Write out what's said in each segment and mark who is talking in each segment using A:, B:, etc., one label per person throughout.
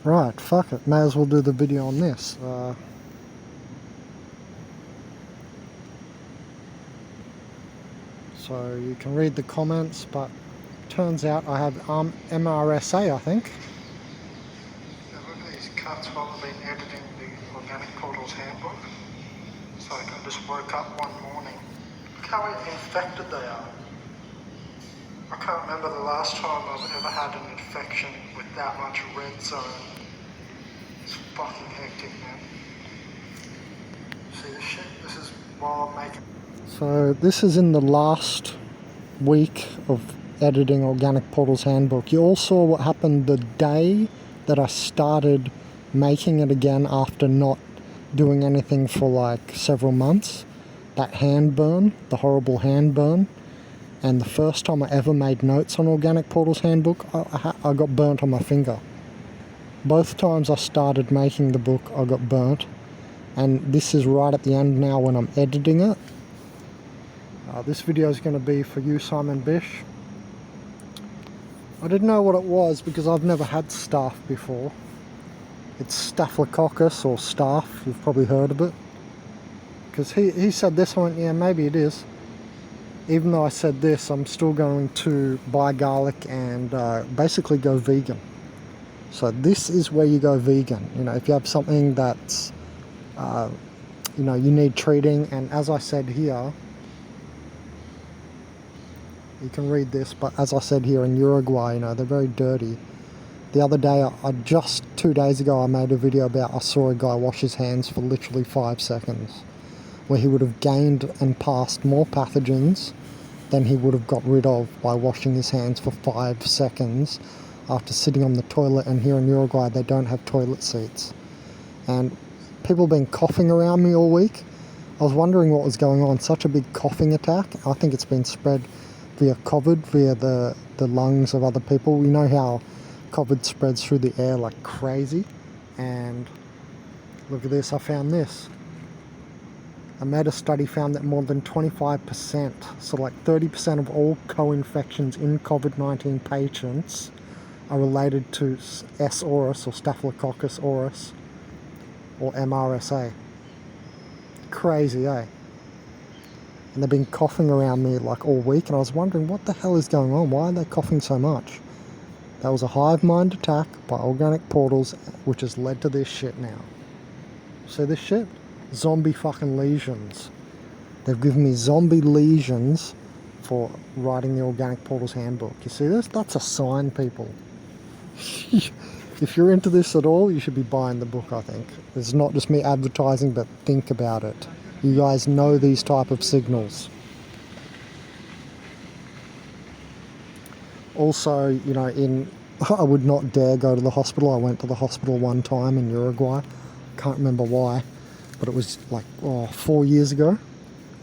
A: Right, fuck it, may as well do the video on this. So you can read the comments, but turns out I have MRSA, I think.
B: Now look at these cuts while I've been editing the Organic Portals handbook. It's like I just woke up one morning. Look how infected they are. I can't remember the last time I've ever had an infection with that much red zone. It's fucking hectic, man. See this shit? This is while I'm making...
A: So this is in the last week of editing Organic Portals handbook. You all saw what happened the day that I started making it again after not doing anything for like several months. That hand burn, the horrible hand burn. And the first time I ever made notes on Organic Portals handbook, I got burnt on my finger. Both times I started making the book, I got burnt. And this is right at the end now when I'm editing it. This video is going to be for you, Simon BISH. I didn't know what it was because I've never had staph before. It's Staphylococcus or staph, you've probably heard of it. Because he said this, I went, yeah, maybe it is. Even though I said this, I'm still going to buy garlic and basically go vegan. So this is where you go vegan. You know, if you have something that's, you know, you need treating, and as I said here, you can read this, but as I said here in Uruguay, you know, they're very dirty. The other day, just 2 days ago, I made a video about I saw a guy wash his hands for literally 5 seconds, where he would have gained and passed more pathogens than he would have got rid of by washing his hands for 5 seconds after sitting on the toilet. And here in Uruguay, they don't have toilet seats. And people have been coughing around me all week. I was wondering what was going on. Such a big coughing attack. I think it's been spread via COVID, via the lungs of other people. We know how COVID spreads through the air like crazy. And look at this, I found this. A meta-study found that more than 25%, so like 30% of all co-infections in COVID-19 patients are related to S. aureus or Staphylococcus aureus or MRSA. Crazy, eh? And they've been coughing around me like all week, and I was wondering what the hell is going on? Why are they coughing so much? That was a hive mind attack by Organic Portals, which has led to this shit now. See this shit? Zombie fucking lesions. They've given me zombie lesions for writing the Organic Portals handbook. You see this? That's a sign, people. If you're into this at all, you should be buying the book, I think. It's not just me advertising, but think about it. You guys know these type of signals. Also, you know, I would not dare go to the hospital. I went to the hospital one time in Uruguay. Can't remember why, but it was like 4 years ago,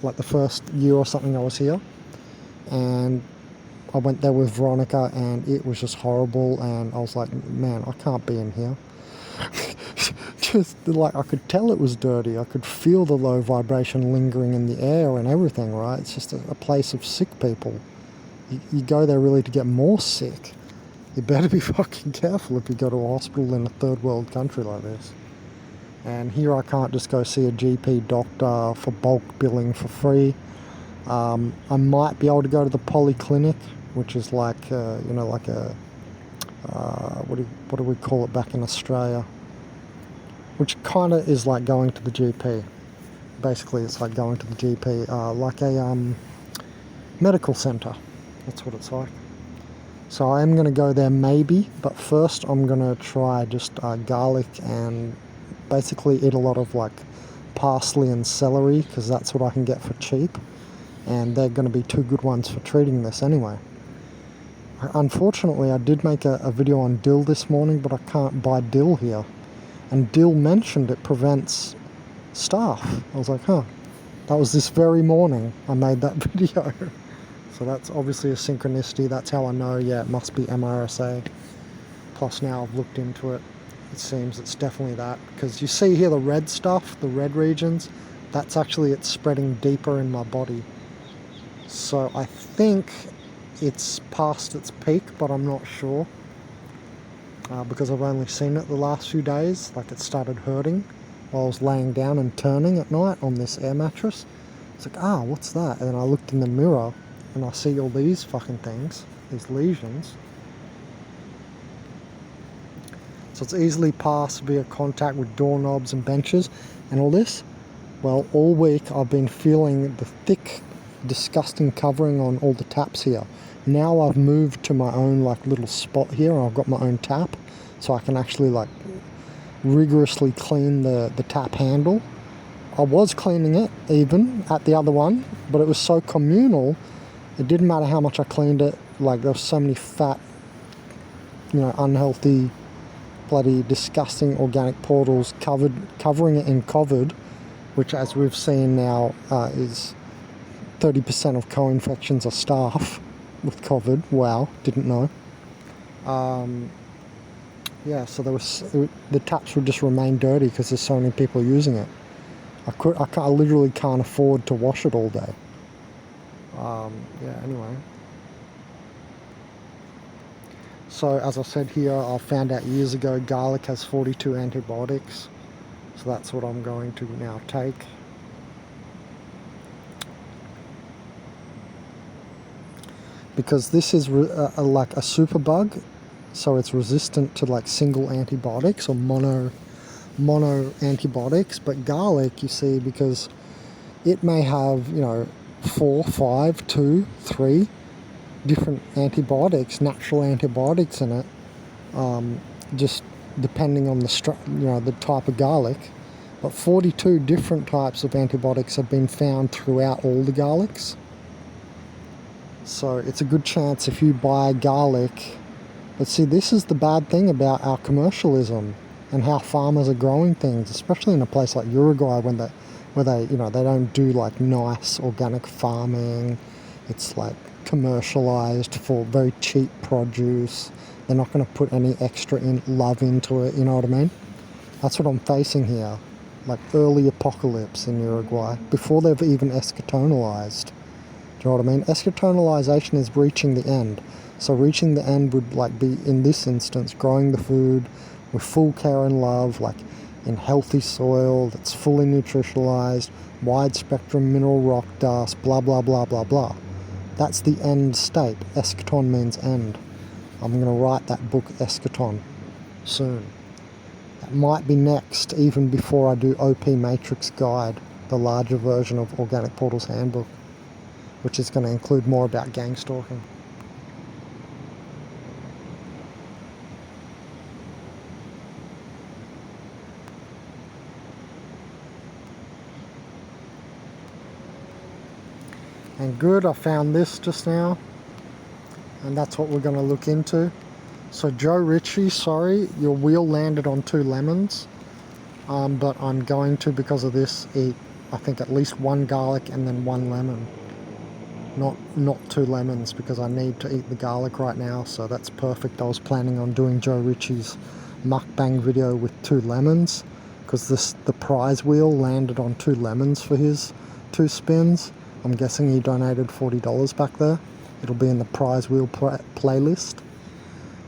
A: like the first year or something I was here. And I went there with Veronica, and it was just horrible. And I was like, man, I can't be in here. Just like, I could tell it was dirty. I could feel the low vibration lingering in the air and everything, right? It's just a place of sick people. You go there really to get more sick. You better be fucking careful if you go to a hospital in a third world country like this. And here I can't just go see a GP doctor for bulk billing for free. I might be able to go to the polyclinic, which is like, you know, like a, what do we call it back in Australia? Which kind of is like going to the GP. Basically, it's like going to the GP, like a medical centre. That's what it's like. So I am going to go there maybe, but first I'm going to try just garlic and basically eat a lot of like parsley and celery, because that's what I can get for cheap. And they're going to be two good ones for treating this anyway. Unfortunately, I did make a video on dill this morning, but I can't buy dill here. And dill mentioned it prevents staph. I was like, huh, that was this very morning I made that video. So that's obviously a synchronicity. That's how I know, yeah, it must be MRSA. Plus now I've looked into it. It seems it's definitely that. Because you see here the red stuff, the red regions, that's actually it's spreading deeper in my body. So I think it's past its peak, but I'm not sure. because I've only seen it the last few days. Like, it started hurting while I was laying down and turning at night on this air mattress. It's like, what's that? And then I looked in the mirror and I see all these fucking things, these lesions. So it's easily passed via contact with doorknobs and benches and all this. Well, all week I've been feeling the thick, disgusting covering on all the taps here. Now I've moved to my own like little spot here, and I've got my own tap, so I can actually like rigorously clean the tap handle. I was cleaning it even at the other one, but it was so communal, it didn't matter how much I cleaned it. Like, there was so many fat, unhealthy, bloody disgusting organic portals covering it in COVID, which, as we've seen now, is 30% of co-infections are staph with COVID. Wow, didn't know. Yeah, so the taps would just remain dirty because there's so many people using it. I literally can't afford to wash it all day. Yeah, anyway. So, as I said here, I found out years ago garlic has 42 antibiotics. So that's what I'm going to now take. Because this is like a superbug, so it's resistant to like single antibiotics or mono antibiotics. But garlic, you see, because it may have 4, 5, 2, 3 different antibiotics, natural antibiotics in it, just depending on the type of garlic. But 42 different types of antibiotics have been found throughout all the garlics. So it's a good chance if you buy garlic. But see, this is the bad thing about our commercialism and how farmers are growing things, especially in a place like Uruguay where they don't do like nice organic farming. It's like commercialized for very cheap produce. They're not going to put any extra love into it, you know what I mean? That's what I'm facing here, like early apocalypse in Uruguay, before they've even eschatonalized. Do you know what I mean? Eschatonalization is reaching the end. So reaching the end would like be, in this instance, growing the food with full care and love, like in healthy soil that's fully nutritionalized, wide spectrum mineral rock dust, blah, blah, blah, blah, blah. That's the end state. Eschaton means end. I'm going to write that book, Eschaton, soon. That might be next, even before I do OP Matrix Guide, the larger version of Organic Portal's Handbook, which is going to include more about gang stalking. And good, I found this just now, and that's what we're going to look into. So Joe Ritchie, sorry, your wheel landed on 2 lemons, but I'm going to, because of this, eat I think at least 1 garlic and then 1 lemon. Not 2 lemons, because I need to eat the garlic right now, so that's perfect. I was planning on doing Joe Ritchie's mukbang video with 2 lemons, because the prize wheel landed on 2 lemons for his 2 spins. I'm guessing he donated $40 back there. It'll be in the prize wheel playlist.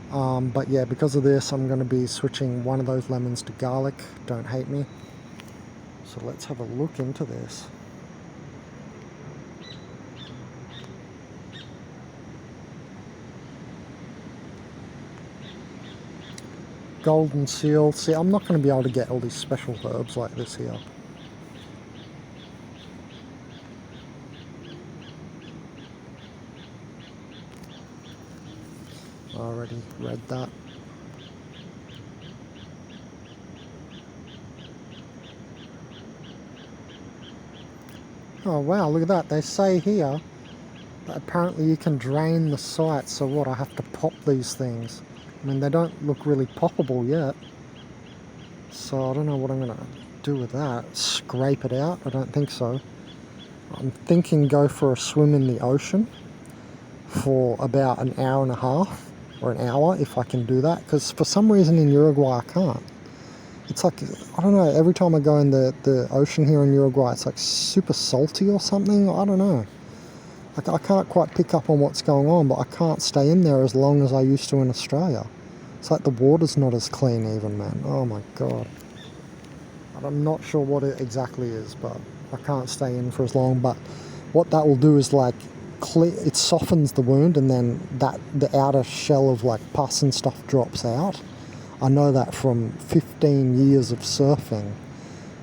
A: But yeah, because of this, I'm going to be switching one of those lemons to garlic. Don't hate me. So let's have a look into this. Golden seal. See, I'm not going to be able to get all these special herbs like this here. Already read that. Oh wow, look at that. They say here that apparently you can drain the site. So what, I have to pop these things? I mean, they don't look really poppable yet. So I don't know what I'm going to do with that. Scrape it out? I don't think so. I'm thinking go for a swim in the ocean for about an hour and a half. Or an hour, if I can do that, because for some reason in Uruguay I can't. It's like, I don't know, every time I go in the ocean here in Uruguay, it's like super salty or something. I don't know. I can't quite pick up on what's going on, but I can't stay in there as long as I used to in Australia. It's like the water's not as clean even, man. Oh my god. And I'm not sure what it exactly is, but I can't stay in for as long. But what that will do is like it softens the wound, and then the outer shell of like pus and stuff drops out. I know that from 15 years of surfing.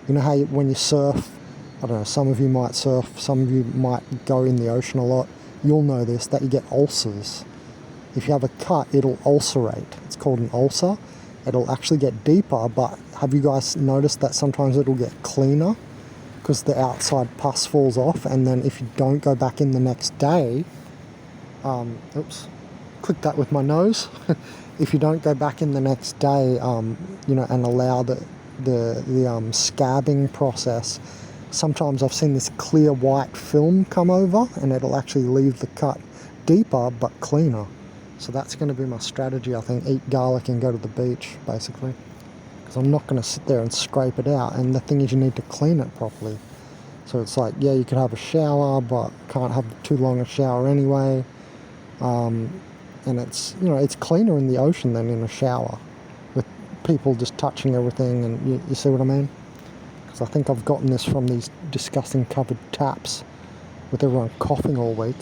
A: You know how when you surf, I don't know, some of you might surf, some of you might go in the ocean a lot. You'll know this, that you get ulcers. If you have a cut, it'll ulcerate. It's called an ulcer. It'll actually get deeper, but have you guys noticed that sometimes it'll get cleaner because the outside pus falls off, and then if you don't go back in the next day, oops, click that with my nose. If you don't go back in the next day, you know, and allow the scabbing process, sometimes I've seen this clear white film come over, and it'll actually leave the cut deeper but cleaner. So that's going to be my strategy, I think. Eat garlic and go to the beach, basically. Because I'm not going to sit there and scrape it out. And the thing is, you need to clean it properly. So it's like, yeah, you could have a shower, but can't have too long a shower anyway. And it's, you know, it's cleaner in the ocean than in a shower, with people just touching everything, and you see what I mean? Because I think I've gotten this from these disgusting covered taps with everyone coughing all week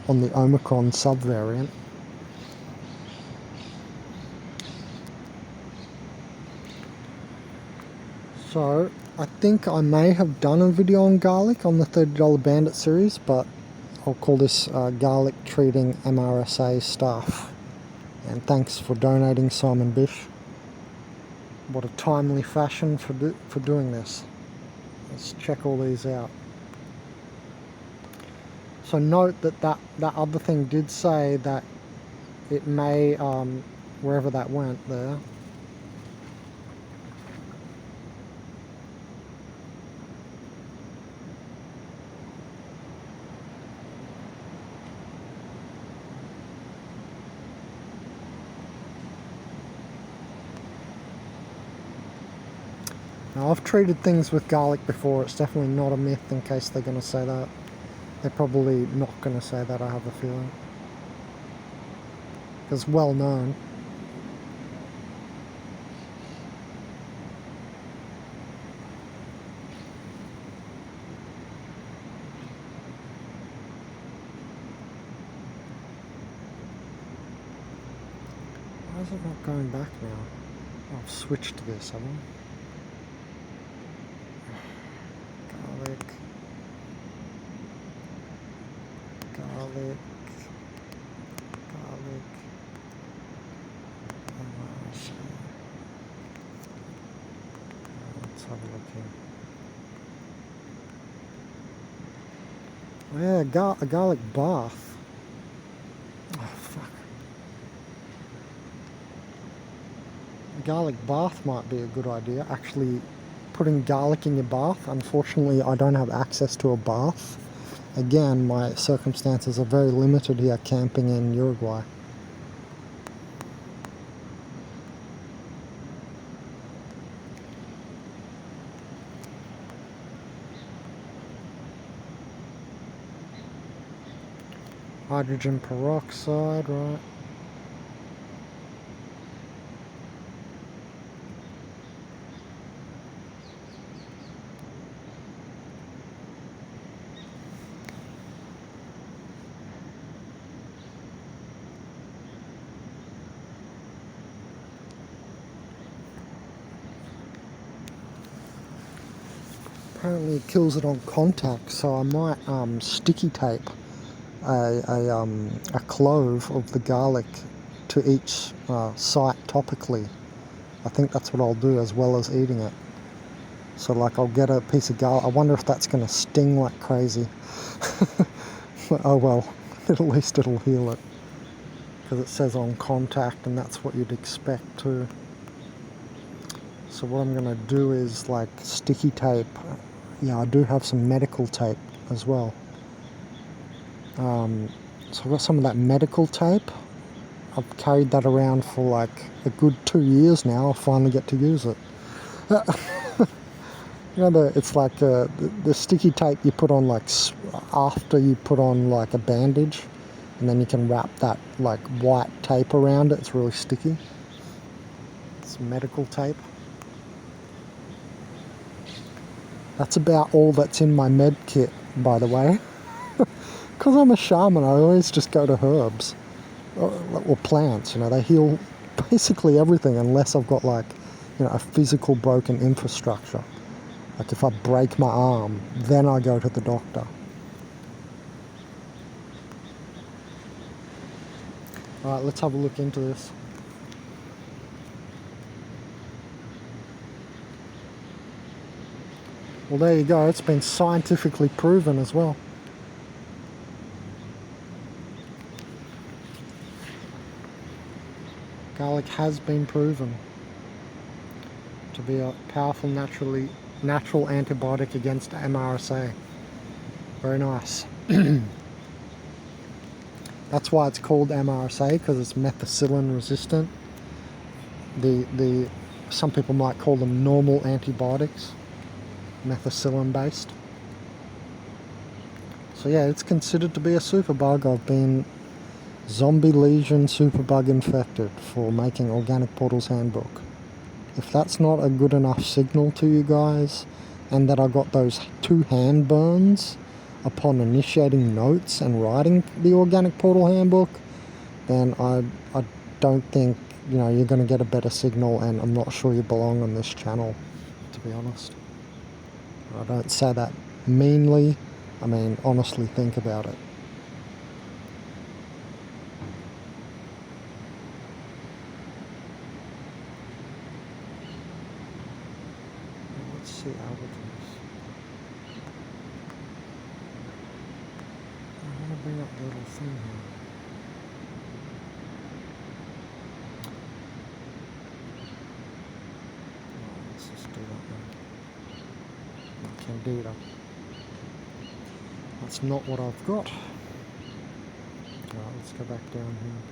A: on the Omicron subvariant. So, I think I may have done a video on garlic on the $30Bandit series, but I'll call this garlic treating Mrsa stuff. And thanks for donating, Simon BISH. What a timely fashion for doing this. Let's check all these out. So note that other thing did say that it may, wherever that went there, now, I've treated things with garlic before. It's definitely not a myth, in case they're going to say that. They're probably not going to say that, I have a feeling. It's well known. Why is it not going back now? Oh, I've switched to this, haven't I? Garlic. Let's have a look here. Oh, yeah, a garlic bath. Oh, fuck. A garlic bath might be a good idea. Actually, putting garlic in your bath. Unfortunately, I don't have access to a bath. Again, my circumstances are very limited here camping in Uruguay. Hydrogen peroxide, right? Apparently it kills it on contact, so I might sticky tape a clove of the garlic to each site topically. I think that's what I'll do, as well as eating it. So like, I'll get a piece of garlic. I wonder if that's going to sting like crazy. Oh well, at least it'll heal it, because it says on contact, and that's what you'd expect too. So what I'm going to do is like sticky tape. Yeah, I do have some medical tape as well. So I've got some of that medical tape. I've carried that around for like a good 2 years now. I'll finally get to use it. You know, it's like the sticky tape you put on like after you put on like a bandage, and then you can wrap that like white tape around it. It's really sticky. It's medical tape. That's about all that's in my med kit, by the way. Because I'm a shaman, I always just go to herbs. Or plants, you know, they heal basically everything unless I've got like, you know, a physical broken infrastructure. Like if I break my arm, then I go to the doctor. Alright, let's have a look into this. Well, there you go, it's been scientifically proven as well. Garlic has been proven to be a powerful natural antibiotic against MRSA. Very nice. That's why it's called MRSA, because it's methicillin resistant. Some people might call them normal antibiotics, methicillin based. So yeah, it's considered to be a superbug. I've been zombie lesion superbug infected for making Organic Portal's handbook. If that's not a good enough signal to you guys, and that I got those 2 hand burns upon initiating notes and writing the Organic Portal handbook, then I don't think, you know, you're going to get a better signal, and I'm not sure you belong on this channel, to be honest. I don't say that meanly. I mean, honestly, think about it. Let's see algorithms. I want to bring up the little thing here. Oh, let's just do that now. Candida. That's not what I've got. Alright, let's go back down here.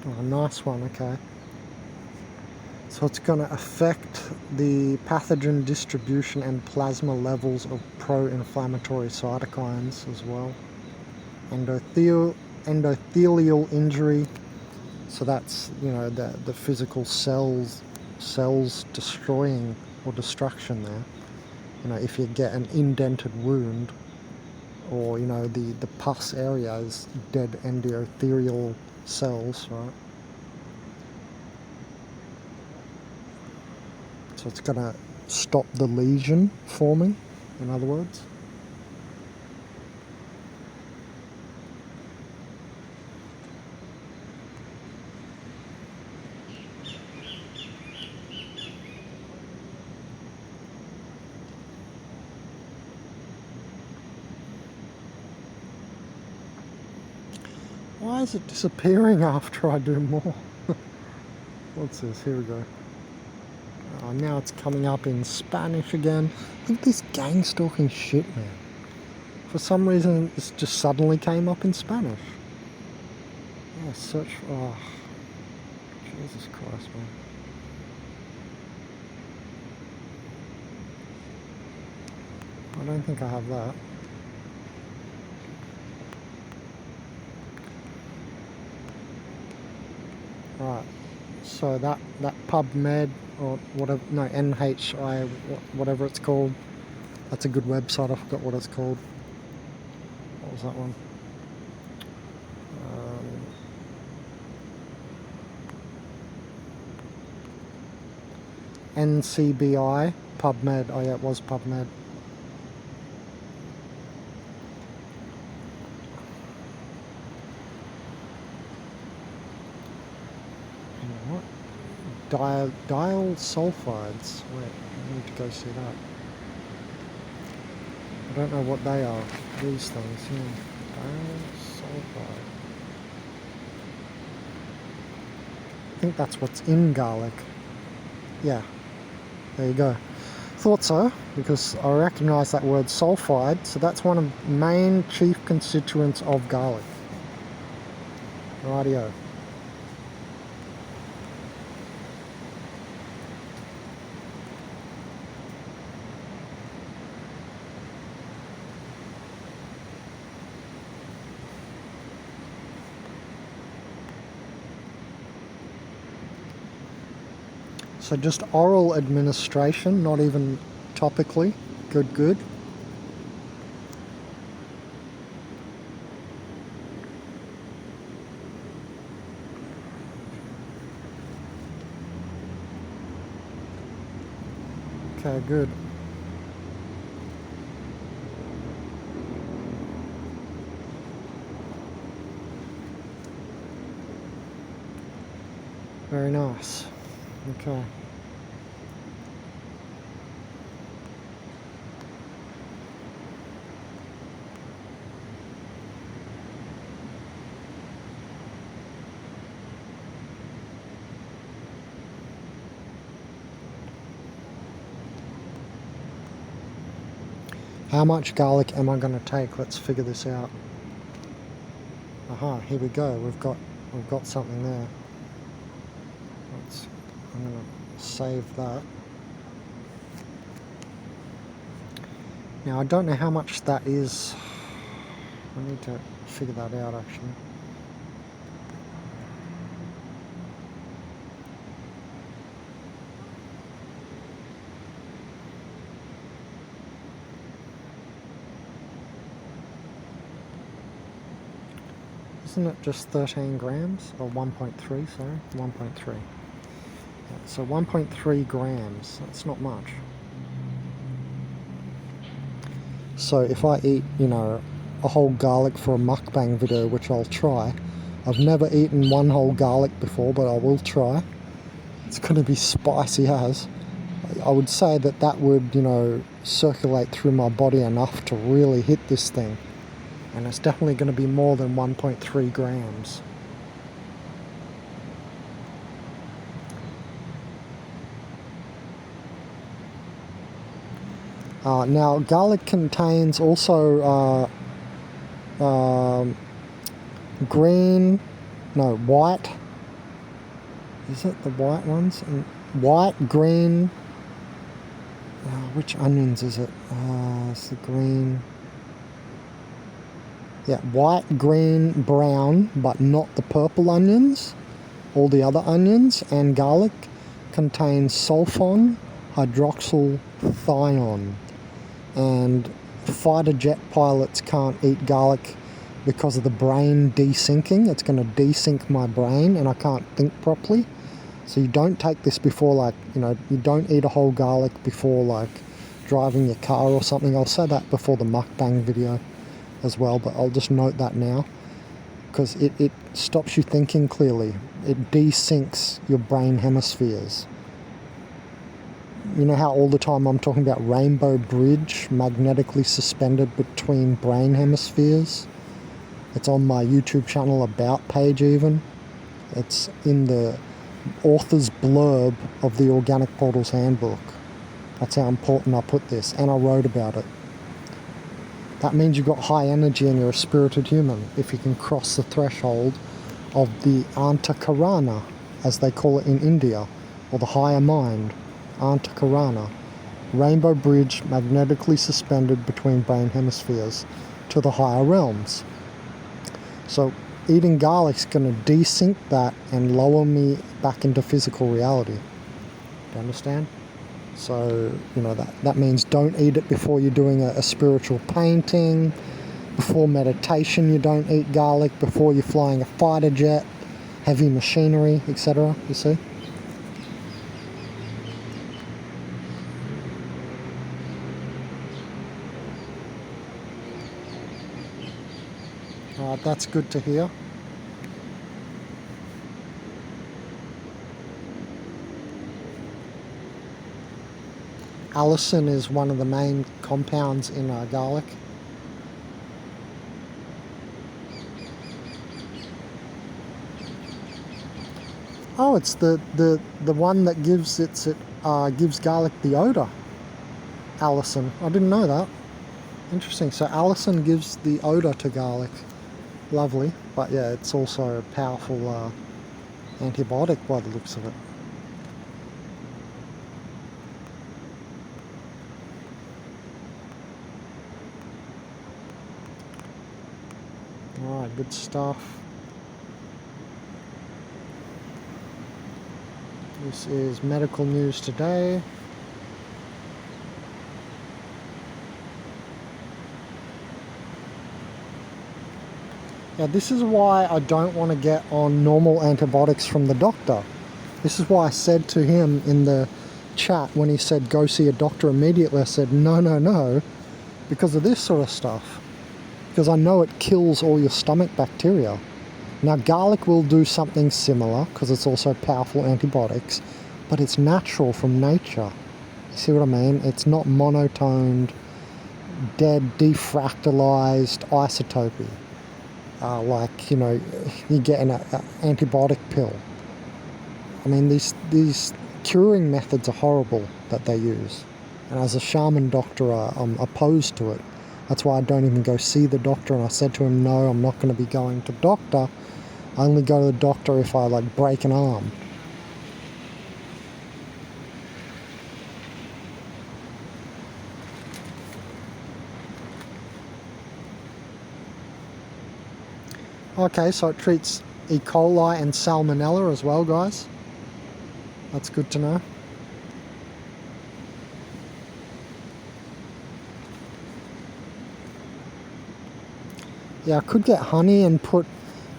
A: Oh, nice one, okay. So it's going to affect the pathogen distribution and plasma levels of pro-inflammatory cytokines as well. Endothelial injury, so that's, you know, the physical cells destroying or destruction there. You know, if you get an indented wound, or, you know, the pus area is dead endothelial cells, right? So it's going to stop the lesion forming, in other words. Why is it disappearing after I do more? What's this? Here we go. Now it's coming up in Spanish again. Look at this gang stalking shit, man. For some reason, it just suddenly came up in Spanish. Yeah, search for... Oh, Jesus Christ, man. I don't think I have that. Right, so that PubMed, or whatever, no, NHI, whatever it's called, that's a good website. I forgot what it's called. What was that one? NCBI, PubMed, oh yeah, it was PubMed. Dial sulfides. Wait, I need to go see that. I don't know what they are. These things. Dial sulfide. I think that's what's in garlic. Yeah. There you go. Thought so, because I recognise that word sulfide. So that's one of the main chief constituents of garlic. Rightio. So just oral administration, not even topically. Good, good. Okay, good. Very nice. Okay. How much garlic am I going to take? Let's figure this out. Aha, here we go. We've got something there. I'm going to save that. Now I don't know how much that is. I need to figure that out actually. Isn't it just 13 grams? Or 1.3, sorry, 1.3. Yeah, so 1.3 grams, that's not much. So if I eat, you know, a whole garlic for a mukbang video, which I'll try. I've never eaten one whole garlic before, but I will try. It's going to be spicy as. I would say that that would, you know, circulate through my body enough to really hit this thing. And it's definitely going to be more than 1.3 grams. Now, garlic contains also white. Is it the white ones? White, green. Which onions is it? It's the green. Yeah, white, green, brown, but not the purple onions. All the other onions and garlic contains sulfon, hydroxyl thione. And fighter jet pilots can't eat garlic because of the brain desyncing. It's going to desync my brain and I can't think properly. So you don't take this before, like, you know, you don't eat a whole garlic before, like, driving your car or something. I'll say that before the mukbang video as well, but I'll just note that now because it stops you thinking clearly. It desyncs your brain hemispheres. You know how all the time I'm talking about rainbow bridge magnetically suspended between brain hemispheres? It's on my YouTube channel about page even. It's in the author's blurb of the Organic Portals Handbook. That's how important I put this, and I wrote about it. That means you've got high energy and you're a spirited human if you can cross the threshold of the Antakarana, as they call it in India, or the higher mind, Antakarana, rainbow bridge magnetically suspended between brain hemispheres to the higher realms. So eating garlic's going to desync that and lower me back into physical reality. Do you understand? So, you know, that means don't eat it before you're doing a spiritual painting, before meditation you don't eat garlic, before you're flying a fighter jet, heavy machinery, etc. You see? Alright, that's good to hear. Allicin is one of the main compounds in garlic. Oh, it's the one that gives gives garlic the odor. Allicin. I didn't know that. Interesting. So allicin gives the odor to garlic. Lovely. But yeah, it's also a powerful antibiotic by the looks of it. Alright, good stuff. This is medical news today. Yeah, this is why I don't want to get on normal antibiotics from the doctor. This is why I said to him in the chat when he said go see a doctor immediately, I said no, because of this sort of stuff. Because I know it kills all your stomach bacteria. Now garlic will do something similar because it's also powerful antibiotics, but it's natural from nature. You see what I mean? It's not monotoned, dead, defractalized isotopy. Like, you know, you get an antibiotic pill. I mean, these curing methods are horrible that they use. And as a shaman doctor, I'm opposed to it. That's why I don't even go see the doctor. And I said to him, no, I'm not going to be going to doctor. I only go to the doctor if I, like, break an arm. Okay, so it treats E. coli and salmonella as well, guys. That's good to know. Yeah, I could get honey and put,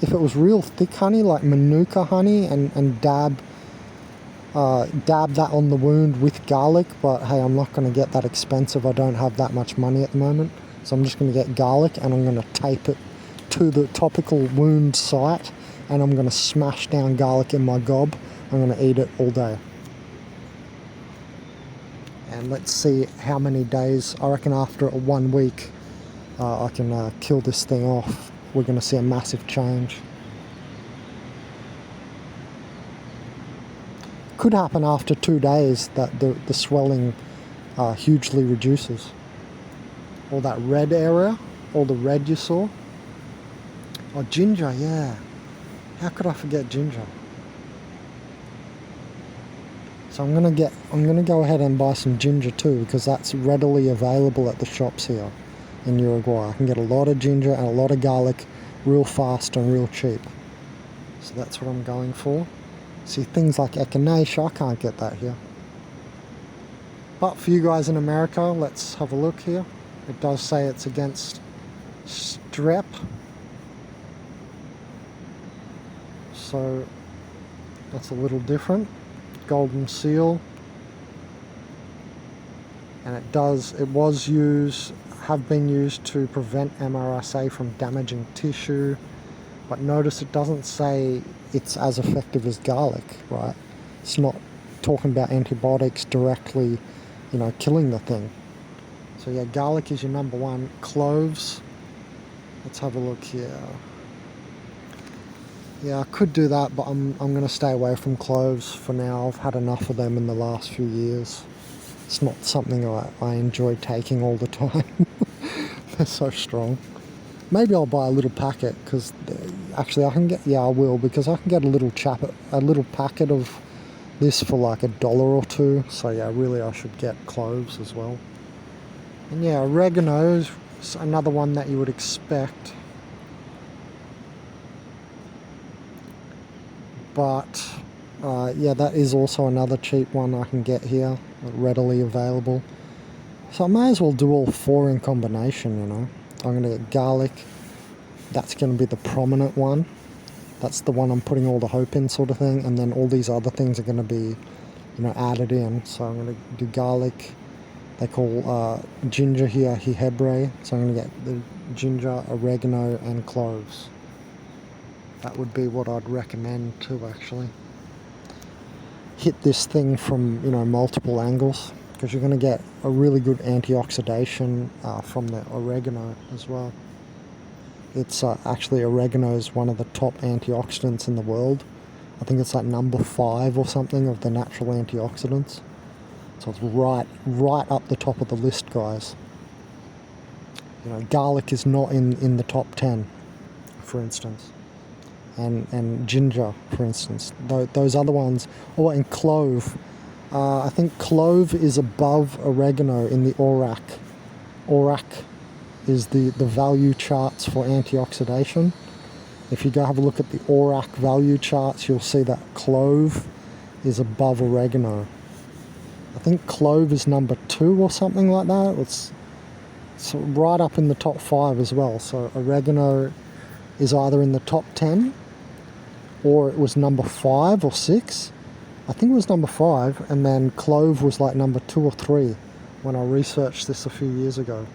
A: if it was real thick honey, like Manuka honey, and dab that on the wound with garlic, but hey, I'm not going to get that expensive. I don't have that much money at the moment. So I'm just going to get garlic and I'm going to tape it to the topical wound site, and I'm going to smash down garlic in my gob. I'm going to eat it all day. And let's see how many days. I reckon after 1 week I can kill this thing off. We're going to see a massive change. Could happen after 2 days that the swelling hugely reduces. All that red area, all the red you saw. Oh, ginger, yeah. How could I forget ginger? So I'm gonna go ahead and buy some ginger too, because that's readily available at the shops here in Uruguay. I can get a lot of ginger and a lot of garlic real fast and real cheap. So that's what I'm going for. See, things like echinacea, I can't get that here. But for you guys in America, let's have a look here. It does say it's against strep. So that's a little different. Golden seal. And have been used to prevent MRSA from damaging tissue. But notice it doesn't say it's as effective as garlic, right? It's not talking about antibiotics directly, you know, killing the thing. So yeah, garlic is your number one. Cloves. Let's have a look here. Yeah, I could do that, but I'm going to stay away from cloves for now. I've had enough of them in the last few years. It's not something I enjoy taking all the time. They're so strong. Maybe I'll buy a little packet, because actually I can get, yeah, I will, because I can get a little packet of this for like $1 or $2. So yeah, really I should get cloves as well. And yeah, oregano is another one that you would expect. But yeah, that is also another cheap one I can get here, readily available. So I may as well do all four in combination, you know. I'm going to get garlic. That's going to be the prominent one. That's the one I'm putting all the hope in, sort of thing. And then all these other things are going to be, you know, added in. So I'm going to do garlic. They call ginger here jengibre. So I'm going to get the ginger, oregano, and cloves. That would be what I'd recommend too, actually. Hit this thing from, you know, multiple angles, because you're going to get a really good antioxidation from the oregano as well. It's actually, oregano is one of the top antioxidants in the world. I think it's like number 5 or something of the natural antioxidants. So it's right up the top of the list, guys. You know, garlic is not in the top 10, for instance. And ginger, for instance. Those other ones, or in clove. I think clove is above oregano in the ORAC. ORAC is the value charts for antioxidation. If you go have a look at the ORAC value charts, you'll see that clove is above oregano. I think clove is number 2 or something like that. It's right up in the top 5 as well. So oregano is either in the top 10 or it was number 5 or 6. I think it was number 5, and then clove was like number 2 or 3 when I researched this a few years ago.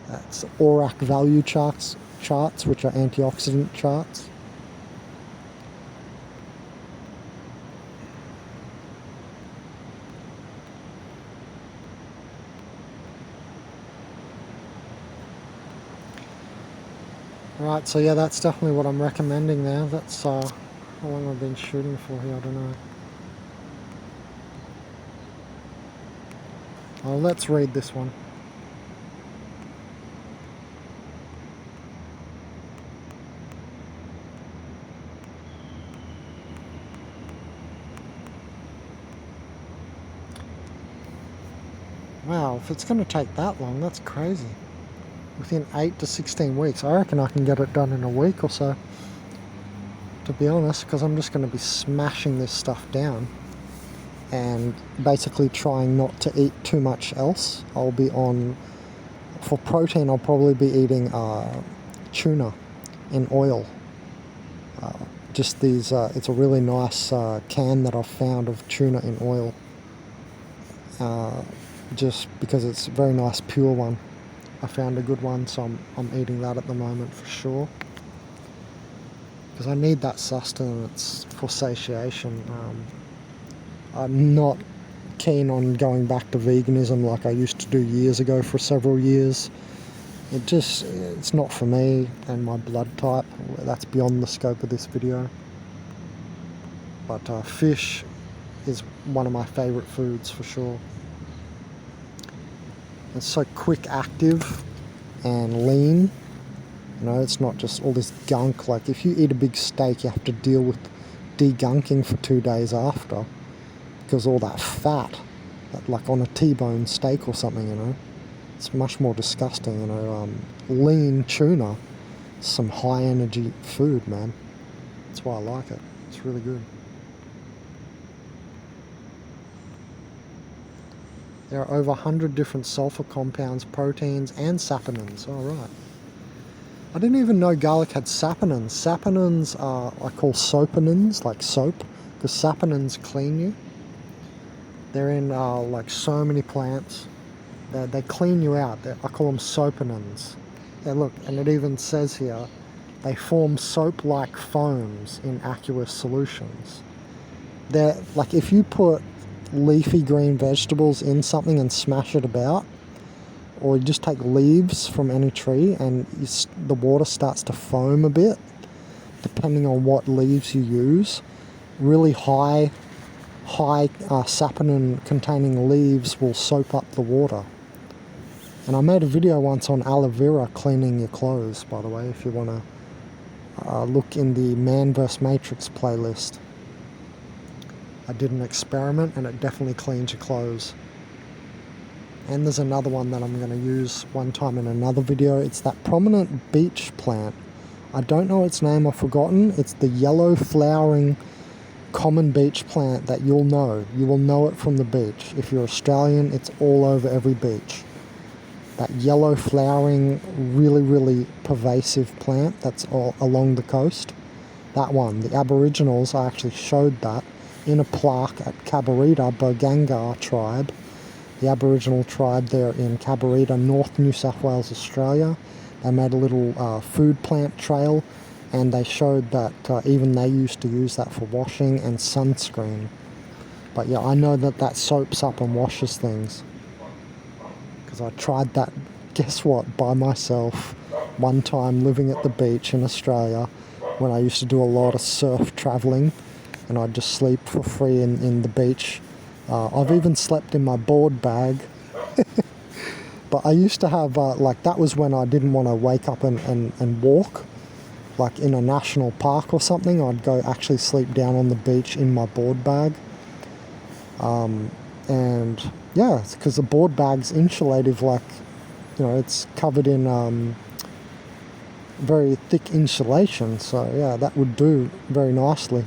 A: That's ORAC value charts, which are antioxidant charts. Right, so yeah, that's definitely what I'm recommending there. That's how long I've been shooting for here, I don't know. Oh, let's read this one. Wow, if it's going to take that long, that's crazy. Within 8 to 16 weeks. I reckon I can get it done in a week or so, to be honest, because I'm just going to be smashing this stuff down and basically trying not to eat too much else. I'll be on, for protein, I'll probably be eating tuna in oil. Just these, it's a really nice can that I've found of tuna in oil. Just because it's a very nice pure one. I found a good one, so I'm eating that at the moment for sure. Because I need that sustenance for satiation. I'm not keen on going back to veganism like I used to do years ago for several years. It's not for me and my blood type. That's beyond the scope of this video. But fish is one of my favourite foods for sure. It's so quick active and lean. You know, it's not just all this gunk. Like if you eat a big steak, you have to deal with degunking for 2 days after, because all that fat, like on a T-bone steak or something, you know, it's much more disgusting. You know, lean tuna, some high energy food, man. That's why I like it. It's really good. There are over 100 different sulfur compounds, proteins, and saponins. All right. I didn't even know garlic had saponins. Saponins are, I call soaponins, like soap, because saponins clean you. They're in like so many plants. They clean you out. I call them soaponins. Yeah, look, and it even says here, they form soap-like foams in aqueous solutions. They're like, if you put leafy green vegetables in something and smash it about, or you just take leaves from any tree and the water starts to foam a bit, depending on what leaves you use. Really high saponin containing leaves will soap up the water. And I made a video once on aloe vera cleaning your clothes, by the way, if you want to look in the Man vs Matrix playlist. I did an experiment and it definitely cleans your clothes. And there's another one that I'm going to use one time in another video. It's that prominent beach plant. I don't know its name, I've forgotten. It's the yellow flowering common beach plant that you'll know. You will know it from the beach. If you're Australian, it's all over every beach. That yellow flowering, really, really pervasive plant that's all along the coast. That one. The Aboriginals, I actually showed that in a plaque at Cabarita, Bogangar tribe, the Aboriginal tribe there in Cabarita, North New South Wales, Australia. They made a little food plant trail, and they showed that even they used to use that for washing and sunscreen. But yeah, I know that soaps up and washes things, because I tried that, guess what, by myself one time living at the beach in Australia when I used to do a lot of surf travelling. And I'd just sleep for free in the beach. I've even slept in my board bag. But I used to have, like, that was when I didn't want to wake up and walk. Like in a national park or something, I'd go actually sleep down on the beach in my board bag. And yeah, it's because the board bag's insulative, like, you know, it's covered in very thick insulation. So yeah, that would do very nicely.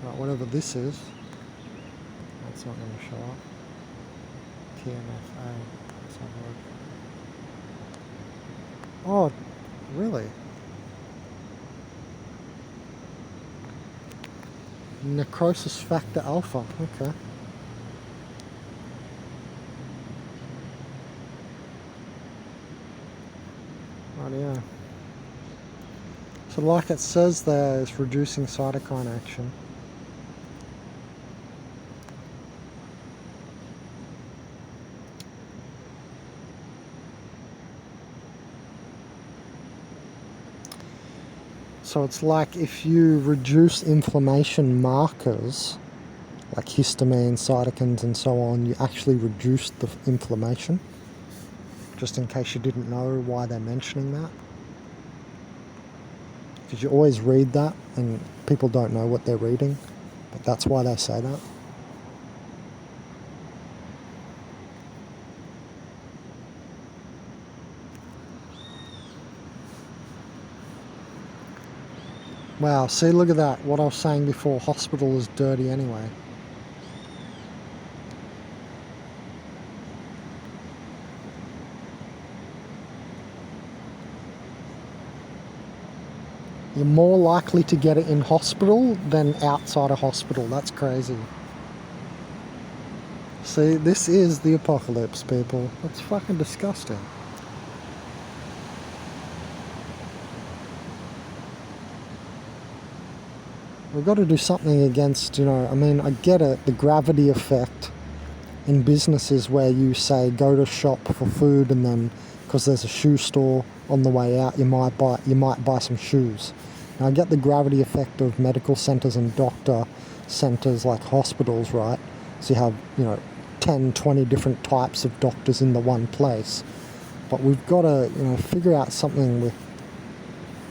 A: Right, whatever this is, that's not going to show up. TMFA. Let's have a look. Oh, really? Necrosis factor alpha. Okay. Right, yeah. So like it says there, it's reducing cytokine action. So it's like if you reduce inflammation markers, like histamine, cytokines and so on, you actually reduce the inflammation. Just in case you didn't know why they're mentioning that. Because you always read that and people don't know what they're reading, but that's why they say that. Wow, see, look at that. What I was saying before, hospital is dirty anyway. You're more likely to get it in hospital than outside a hospital. That's crazy. See, this is the apocalypse, people. That's fucking disgusting. We've got to do something against, you know, I mean, I get it, the gravity effect in businesses where you say go to shop for food and then because there's a shoe store on the way out, you might buy some shoes. Now, I get the gravity effect of medical centres and doctor centres like hospitals, right? So you have, you know, 10, 20 different types of doctors in the one place. But we've got to, you know, figure out something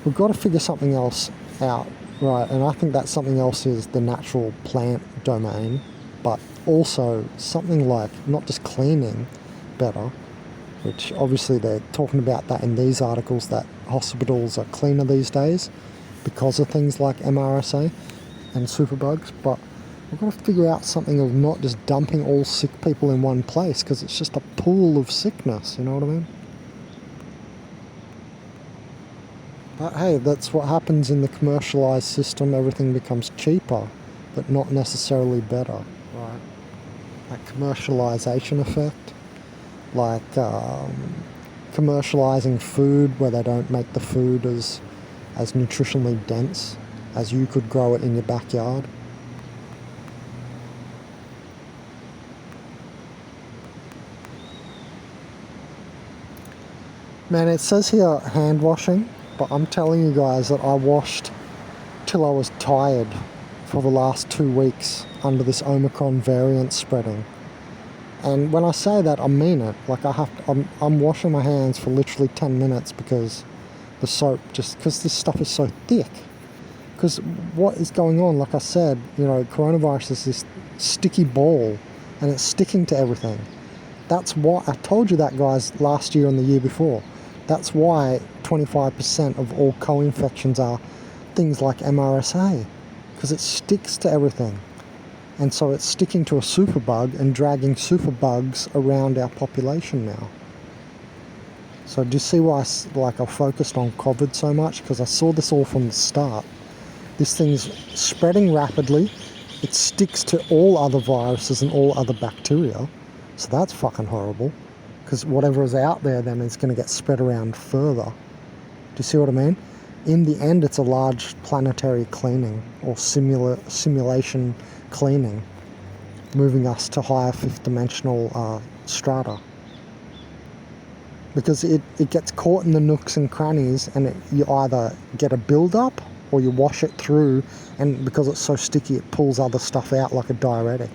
A: we've got to figure something else out, right? And I think that something else is the natural plant domain, but also something like not just cleaning better, which obviously they're talking about that in these articles, that hospitals are cleaner these days because of things like MRSA and superbugs, but we've got to figure out something of not just dumping all sick people in one place, because it's just a pool of sickness, you know what I mean? But hey, that's what happens in the commercialised system. Everything becomes cheaper, but not necessarily better, right? Like commercialisation effect, like commercialising food where they don't make the food as nutritionally dense as you could grow it in your backyard. Man, it says here hand washing, but I'm telling you guys that I washed till I was tired for the last 2 weeks under this Omicron variant spreading. And when I say that, I mean it. Like I'm washing my hands for literally 10 minutes because the soap, just because this stuff is so thick. Because what is going on, like I said, you know, coronavirus is this sticky ball and it's sticking to everything. That's why, I told you that, guys, last year and the year before. That's why 25% of all co-infections are things like MRSA, because it sticks to everything. And so it's sticking to a superbug and dragging superbugs around our population now. So do you see why I focused on COVID so much? Because I saw this all from the start. This thing's spreading rapidly. It sticks to all other viruses and all other bacteria. So that's fucking horrible. Because whatever is out there then is going to get spread around further. Do you see what I mean? In the end, it's a large planetary cleaning or simulation cleaning, moving us to higher fifth dimensional strata. Because it gets caught in the nooks and crannies, and you either get a build-up or you wash it through, and because it's so sticky it pulls other stuff out like a diuretic.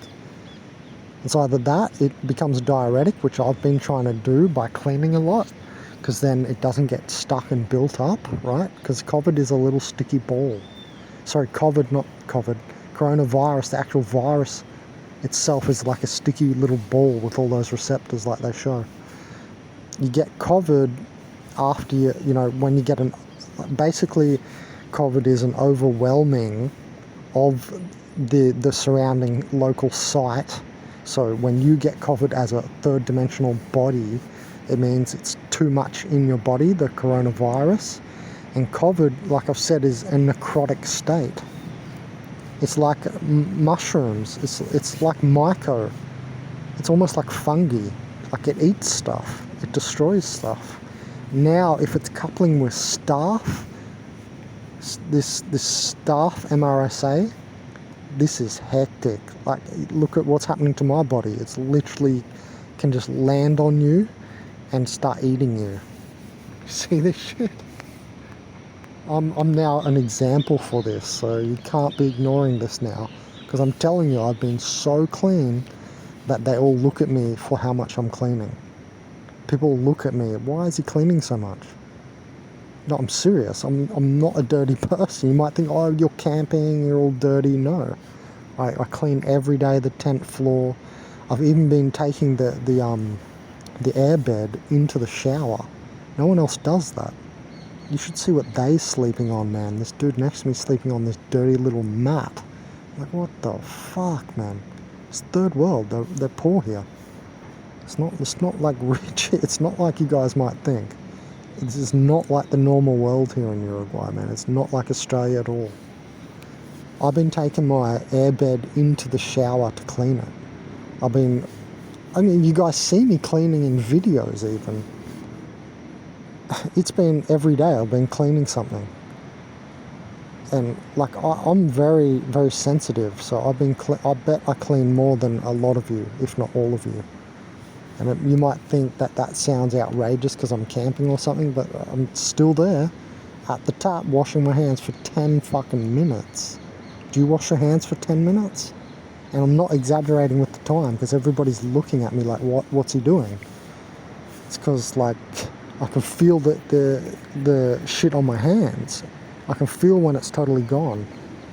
A: It's either that, it becomes a diuretic, which I've been trying to do by cleaning a lot, because then it doesn't get stuck and built up, right? Because COVID is a little sticky ball. Sorry, not COVID. Coronavirus, the actual virus itself is like a sticky little ball with all those receptors like they show. You get COVID after when you get basically COVID is an overwhelming of the surrounding local site. So when you get COVID as a third dimensional body, it means it's too much in your body, the coronavirus. And COVID, like I've said, is a necrotic state. It's like mushrooms. It's like myco. It's almost like fungi. Like it eats stuff. It destroys stuff. Now, if it's coupling with staph, this staph MRSA, this is hectic. Like, look at what's happening to my body. It's literally can just land on you and start eating you. See this shit? I'm now an example for this, so you can't be ignoring this now. Because I'm telling you, I've been so clean that they all look at me for how much I'm cleaning. People look at me, why is he cleaning so much? No, I'm serious. I'm not a dirty person. You might think, oh, you're camping, you're all dirty. No. I clean every day, the tent floor. I've even been taking the airbed into the shower. No one else does that. You should see what they're sleeping on, man. This dude next to me sleeping on this dirty little mat. Like, what the fuck, man? It's third world. They're poor here. It's not like rich. It's not like you guys might think. This is not like the normal world here in Uruguay, man. It's not like Australia at all. I've been taking my airbed into the shower to clean it. I mean, you guys see me cleaning in videos even. It's been every day I've been cleaning something. And like, I'm very, very sensitive, so I bet I clean more than a lot of you, if not all of you. And you might think that sounds outrageous because I'm camping or something, but I'm still there at the tap washing my hands for 10 fucking minutes. Do you wash your hands for 10 minutes? And I'm not exaggerating with the time because everybody's looking at me like, what's he doing? It's because, like, I can feel the shit on my hands. I can feel when it's totally gone.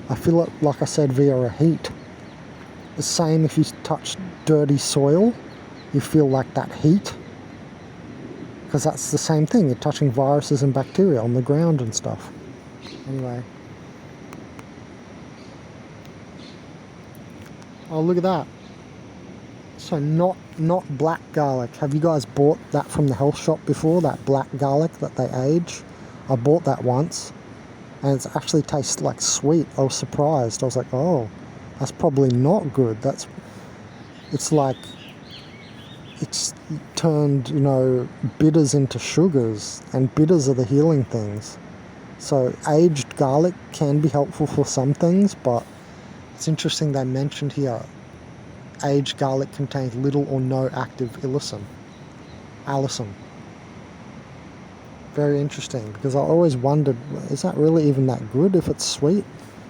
A: I feel it, like I said, via a heat. The same if you touch dirty soil, you feel like that heat. Because that's the same thing. You're touching viruses and bacteria on the ground and stuff. Anyway. Oh, look at that. So not black garlic. Have you guys bought that from the health shop before? That black garlic that they age? I bought that once. And it actually tastes like sweet. I was surprised. I was like, oh, that's probably not good. It's like, it's turned, bitters into sugars. And bitters are the healing things. So aged garlic can be helpful for some things, but it's interesting they mentioned here, aged garlic contains little or no active allicin. Very interesting, because I always wondered, is that really even that good if it's sweet?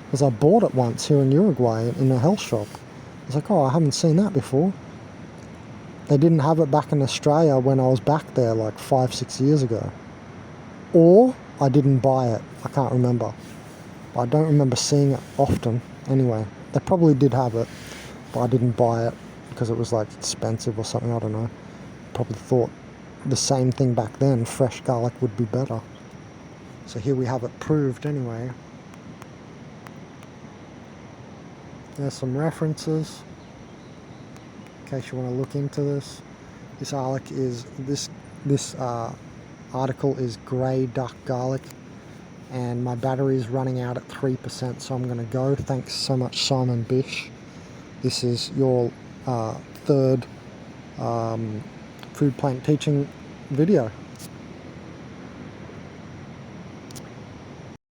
A: Because I bought it once here in Uruguay in a health shop. I was like, oh, I haven't seen that before. They didn't have it back in Australia when I was back there like 5-6 years ago. Or I didn't buy it. I can't remember. But I don't remember seeing it often. Anyway, they probably did have it, but I didn't buy it because it was like expensive or something, I don't know. Probably thought the same thing back then, fresh garlic would be better. So here we have it proved anyway. There's some references in case you want to look into this. This article is grey duck garlic, and my battery is running out at 3%, so I'm going to go. Thanks so much, Simon BISH. This is your third food plant teaching video.